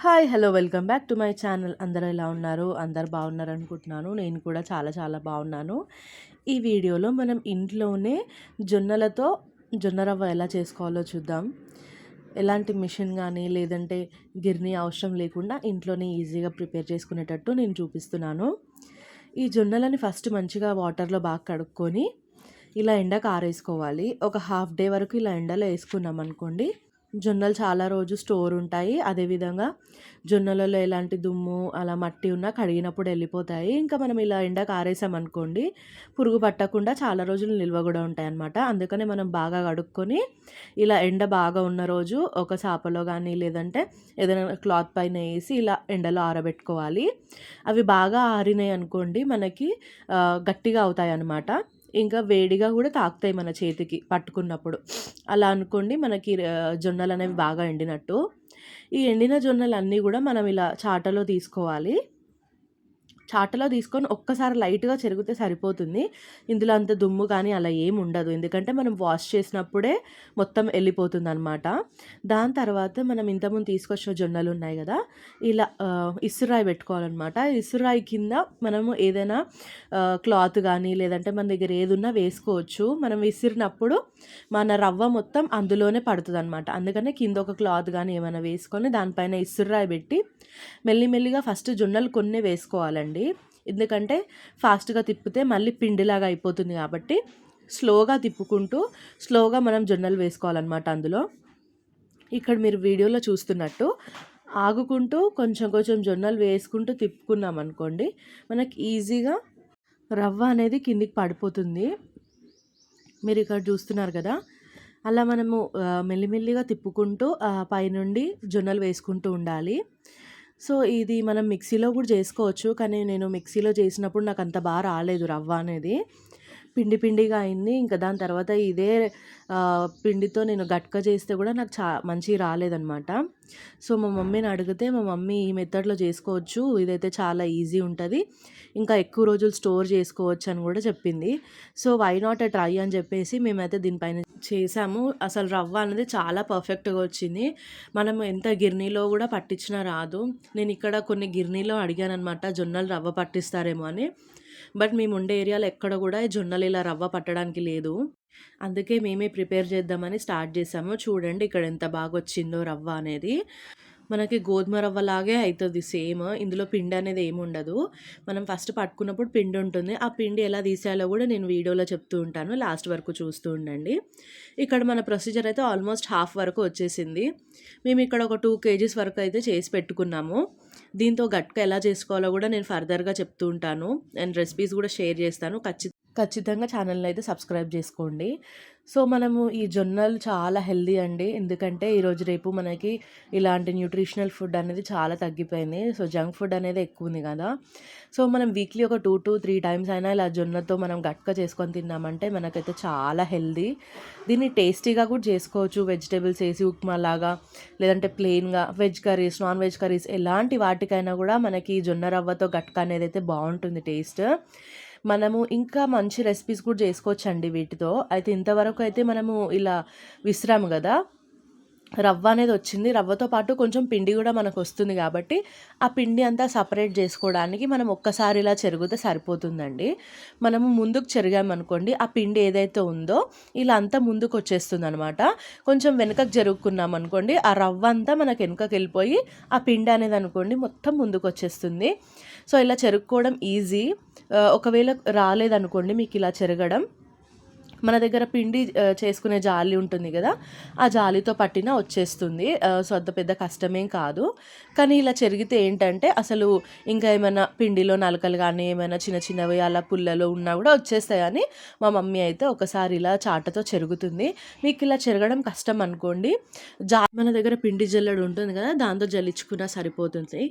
Hi hello welcome back to my channel. అందరూ ఎలా ఉన్నారు? అందరు బాగున్నారు అనుకుంటున్నాను. నేను కూడా చాలా చాలా బాగున్నాను. ఈ వీడియోలో మనం ఇంట్లోనే జొన్నలతో జొన్న రవ్వ ఎలా చేసుకోవాలో చూద్దాం. ఎలాంటి మిషన్ కానీ లేదంటే గిర్నీ అవసరం లేకుండా ఇంట్లోనే ఈజీగా ప్రిపేర్ చేసుకునేటట్టు నేను చూపిస్తున్నాను. ఈ జొన్నలని ఫస్ట్ మంచిగా వాటర్లో బాగా కడుక్కొని ఇలా ఎండకు ఆరేసుకోవాలి. ఒక హాఫ్ డే వరకు ఇలా ఎండలో వేసుకున్నాం అనుకోండి, జొన్నలు చాలా రోజు స్టోర్ ఉంటాయి. అదేవిధంగా జొన్నలలో ఎలాంటి దుమ్ము అలా మట్టి ఉన్నా కడిగినప్పుడు వెళ్ళిపోతాయి. ఇంకా మనం ఇలా ఎండకు ఆరేసామనుకోండి, పురుగు పట్టకుండా చాలా రోజులు నిల్వ కూడా ఉంటాయన్నమాట. అందుకనే మనం బాగా కడుక్కొని ఇలా ఎండ బాగా ఉన్న రోజు ఒక చాపలో కానీ లేదంటే ఏదైనా క్లాత్ పైన వేసి ఇలా ఎండలో ఆరబెట్టుకోవాలి. అవి బాగా ఆరినాయి అనుకోండి, మనకి గట్టిగా అవుతాయి అన్నమాట. ఇంకా వేడిగా కూడా తాకుతాయి మన చేతికి పట్టుకున్నప్పుడు. అలా అనుకోండి, మనకి జొన్నలు అనేవి బాగా ఎండినట్టు. ఈ ఎండిన జొన్నలన్నీ కూడా మనం ఇలా చాటలో తీసుకోవాలి. చాటలో తీసుకొని ఒక్కసారి లైట్గా చెరిగితే సరిపోతుంది. ఇందులో అంత దుమ్ము కానీ అలా ఏమి ఉండదు, ఎందుకంటే మనం వాష్ చేసినప్పుడే మొత్తం వెళ్ళిపోతుంది అనమాట. దాని తర్వాత మనం ఇంతకుముందు తీసుకొచ్చిన జొన్నలు ఉన్నాయి కదా, ఇలా ఇసురాయి పెట్టుకోవాలన్నమాట. ఇసురాయి కింద మనము ఏదైనా క్లాత్ కానీ లేదంటే మన దగ్గర ఏది ఉన్నా వేసుకోవచ్చు. మనం విసిరినప్పుడు మన రవ్వ మొత్తం అందులోనే పడుతుంది అనమాట. అందుకనే కింద ఒక క్లాత్ కానీ ఏమైనా వేసుకొని దానిపైన ఇసురాయి పెట్టి మెల్లిమెల్లిగా ఫస్ట్ జొన్నలు కొన్ని వేసుకోవాలండి. ఎందుకంటే ఫాస్ట్గా తిప్పితే మళ్ళీ పిండిలాగా అయిపోతుంది కాబట్టి స్లోగా తిప్పుకుంటూ స్లోగా మనం జొన్నలు వేసుకోవాలన్నమాట. అందులో ఇక్కడ మీరు వీడియోలో చూస్తున్నట్టు ఆగుకుంటూ కొంచెం కొంచెం జొన్నలు వేసుకుంటూ తిప్పుకున్నాం అనుకోండి, మనకి ఈజీగా రవ్వ అనేది కిందికి పడిపోతుంది. మీరు ఇక్కడ చూస్తున్నారు కదా, అలా మనము మెల్లిమెల్లిగా తిప్పుకుంటూ పైనుండి జొన్నలు వేసుకుంటూ ఉండాలి. సో ఇది మనం మిక్సీలో కూడా చేసుకోవచ్చు, కానీ నేను మిక్సీలో చేసినప్పుడు నాకు అంత బాగా రాలేదు రవ్వ అనేది, పిండి పిండిగా అయింది. ఇంకా దాని తర్వాత ఇదే పిండితో నేను గట్క చేస్తే కూడా నాకు మంచిగా రాలేదనమాట. సో మా మమ్మీని అడిగితే మా మమ్మీ ఈ మెథడ్లో చేసుకోవచ్చు, ఇదైతే చాలా ఈజీ ఉంటుంది, ఇంకా ఎక్కువ రోజులు స్టోర్ చేసుకోవచ్చు అని కూడా చెప్పింది. సో వై నాట్ ట్రై అని చెప్పేసి మేమైతే దీనిపైన చేసాము. అసలు రవ్వ అనేది చాలా పర్ఫెక్ట్గా వచ్చింది. మనం ఎంత గిర్నీలో కూడా పట్టించినా రాదు. నేను ఇక్కడ కొన్ని గిర్నీలో అడిగాను అనమాట, జొన్నలు రవ్వ పట్టిస్తారేమో అని. బట్ మేము ఉండే ఏరియాలో ఎక్కడ కూడా జొన్నలు ఇలా రవ్వ పట్టడానికి లేదు. అందుకే మేమే ప్రిపేర్ చేద్దామని స్టార్ట్ చేసాము. చూడండి ఇక్కడ ఎంత బాగా వచ్చిందో రవ్వ అనేది. మనకి గోధుమ రవ్వలాగే అవుతుంది సేమ్. ఇందులో పిండి అనేది ఏమి ఉండదు. మనం ఫస్ట్ పట్టుకున్నప్పుడు పిండి ఉంటుంది. ఆ పిండి ఎలా తీసేయాలో కూడా నేను వీడియోలో చెప్తూ ఉంటాను, లాస్ట్ వరకు చూస్తూ ఉండండి. ఇక్కడ మన ప్రొసీజర్ అయితే ఆల్మోస్ట్ హాఫ్ వరకు వచ్చేసింది. మేము ఇక్కడ ఒక 2 kgs వరకు అయితే చేసి పెట్టుకున్నాము. దీంతో గట్క ఎలా చేసుకోవాలో కూడా నేను ఫర్దర్గా చెప్తూ ఉంటాను అండ్ రెసిపీస్ కూడా షేర్ చేస్తాను. ఖచ్చితంగా ఛానల్ని అయితే సబ్స్క్రైబ్ చేసుకోండి. సో మనము ఈ జొన్నలు చాలా హెల్దీ అండి, ఎందుకంటే ఈరోజు రేపు మనకి ఇలాంటి న్యూట్రిషనల్ ఫుడ్ అనేది చాలా తగ్గిపోయింది. సో జంక్ ఫుడ్ అనేది ఎక్కువ ఉంది కదా. సో మనం వీక్లీ ఒక 2 to 3 times అయినా ఇలా జొన్నతో మనం గట్క చేసుకొని తిన్నామంటే మనకైతే చాలా హెల్దీ. దీన్ని టేస్టీగా కూడా చేసుకోవచ్చు, వెజిటేబుల్స్ వేసి ఉప్మా లాగా, లేదంటే ప్లెయిన్గా veg curries, non veg curries ఎలాంటి వాటికైనా కూడా మనకి జొన్న రవ్వతో గట్క అనేది అయితే బాగుంటుంది టేస్ట్. మనము ఇంకా మంచి రెసిపీస్ కూడా చేసుకోవచ్చండి వీటితో. అయితే ఇంతవరకు అయితే మనము ఇలా విసిరాము కదా, రవ్వ అనేది వచ్చింది. రవ్వతో పాటు కొంచెం పిండి కూడా మనకు వస్తుంది కాబట్టి ఆ పిండి అంతా సపరేట్ చేసుకోవడానికి మనం ఒక్కసారి ఇలా చెరిగితే సరిపోతుందండి. మనము ముందుకు చెరిగామనుకోండి, ఆ పిండి ఏదైతే ఉందో ఇలా అంతా ముందుకు వచ్చేస్తుంది అనమాట. కొంచెం వెనుకకు జరుగుకున్నాం అనుకోండి, ఆ రవ్వ అంతా మనకు వెనుకకి వెళ్ళిపోయి ఆ పిండి అనేది అనుకోండి మొత్తం ముందుకు వచ్చేస్తుంది. సో ఇలా చెరుక్కోవడం ఈజీ. ఒకవేళ రాలేదనుకోండి మీకు ఇలా చెరగడం, మన దగ్గర పిండి చేసుకునే జాలి ఉంటుంది కదా, ఆ జాలితో పట్టినా వచ్చేస్తుంది. సో అంత పెద్ద కష్టమేం కాదు. కానీ ఇలా చెరిగితే ఏంటంటే అసలు ఇంకా ఏమైనా పిండిలో నలకలు కానీ ఏమైనా చిన్న చిన్నవి అలా పుల్లలో ఉన్నా కూడా వచ్చేస్తాయి. అని మా మమ్మీ అయితే ఒకసారి ఇలా చాటతో చెరుగుతుంది. మీకు ఇలా చెరగడం కష్టం అనుకోండి, మన దగ్గర పిండి జల్లెడు ఉంటుంది కదా, దాంతో జల్లించుకున్నా సరిపోతుంది.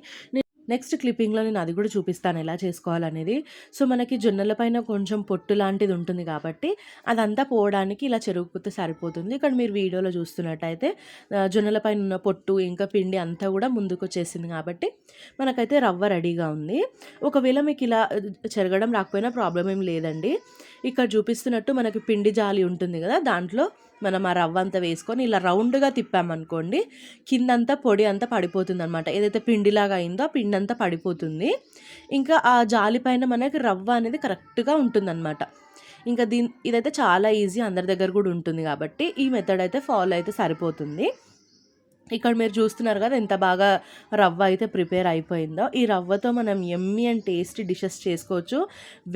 నెక్స్ట్ క్లిప్పింగ్లో నేను అది కూడా చూపిస్తాను ఎలా చేసుకోవాలనేది. సో మనకి జొన్నల పైన కొంచెం పొట్టు లాంటిది ఉంటుంది కాబట్టి అదంతా పోవడానికి ఇలా చెరుగుతే సరిపోతుంది. ఇక్కడ మీరు వీడియోలో చూస్తున్నట్టయితే జొన్నల పైన ఉన్న పొట్టు ఇంకా పిండి అంతా కూడా ముందుకు వచ్చేసింది కాబట్టి మనకైతే రవ్వ రెడీగా ఉంది. ఒకవేళ మీకు ఇలా చెరగడం రాకపోయినా ప్రాబ్లం ఏం లేదండి. ఇక్కడ చూపిస్తున్నట్టు మనకి పిండి జాలి ఉంటుంది కదా, దాంట్లో మనం ఆ రవ్వ అంతా వేసుకొని ఇలా రౌండ్గా తిప్పామనుకోండి కిందంతా పొడి అంతా పడిపోతుంది అనమాట. ఏదైతే పిండిలాగా అయిందో ఆ పిండి అంతా పడిపోతుంది. ఇంకా ఆ జాలి పైన మనకి రవ్వ అనేది కరెక్ట్గా ఉంటుందన్నమాట. ఇంకా ఇదైతే చాలా ఈజీ, అందరి దగ్గర కూడా ఉంటుంది కాబట్టి ఈ మెథడ్ అయితే ఫాలో అయితే సరిపోతుంది. ఇక్కడ మీరు చూస్తున్నారు కదా ఎంత బాగా రవ్వ అయితే ప్రిపేర్ అయిపోయిందో. ఈ రవ్వతో మనం యమ్మీ అండ్ టేస్టీ డిషెస్ చేసుకోవచ్చు.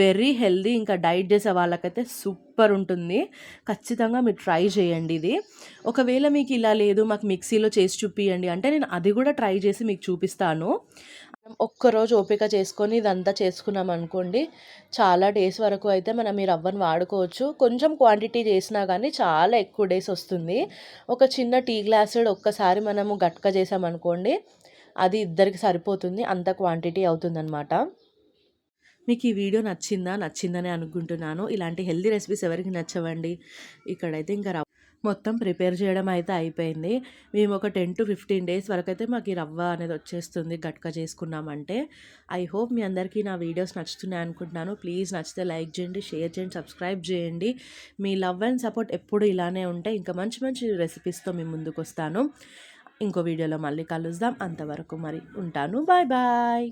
వెరీ హెల్దీ, ఇంకా డైట్ చేసే వాళ్ళకైతే సూపర్ ఉంటుంది. ఖచ్చితంగా మీరు ట్రై చేయండి ఇది. ఒకవేళ మీకు ఇలా లేదు మాకు మిక్సీలో చేసి చూపియండి అంటే నేను అది కూడా ట్రై చేసి మీకు చూపిస్తాను. ఒక్కరోజు ఓపిక చేసుకొని ఇదంతా చేసుకున్నాం అనుకోండి చాలా డేస్ వరకు అయితే మనం ఈ రవ్వను వాడుకోవచ్చు. కొంచెం క్వాంటిటీ చేసినా కానీ చాలా ఎక్కువ డేస్ వస్తుంది. ఒక చిన్న టీ గ్లాసుడ్ ఒక్కసారి మనము గట్క చేసామనుకోండి అది ఇద్దరికి సరిపోతుంది, అంత క్వాంటిటీ అవుతుందన్నమాట. మీకు ఈ వీడియో నచ్చిందని అనుకుంటున్నాను. ఇలాంటి హెల్తీ రెసిపీస్ ఎవరికి నచ్చవండి. ఇక్కడైతే ఇంకా మొత్తం ప్రిపేర్ చేయడం అయితే అయిపోయింది. మేము ఒక 10-15 డేస్ వరకైతే మాకు ఈ రవ్వ అనేది వచ్చేస్తుంది గట్క చేసుకున్నామంటే. ఐ హోప్ మీ అందరికీ నా వీడియోస్ నచ్చుతున్నాయి అనుకుంటున్నాను. ప్లీజ్ నచ్చితే లైక్ చేయండి, షేర్ చేయండి, సబ్స్క్రైబ్ చేయండి. మీ లవ్ అండ్ సపోర్ట్ ఎప్పుడు ఇలానే ఉంటే ఇంకా మంచి మంచి రెసిపీస్తో మీ ముందుకు వస్తాను. ఇంకో వీడియోలో మళ్ళీ కలుద్దాం. అంతవరకు మరి ఉంటాను. Bye bye.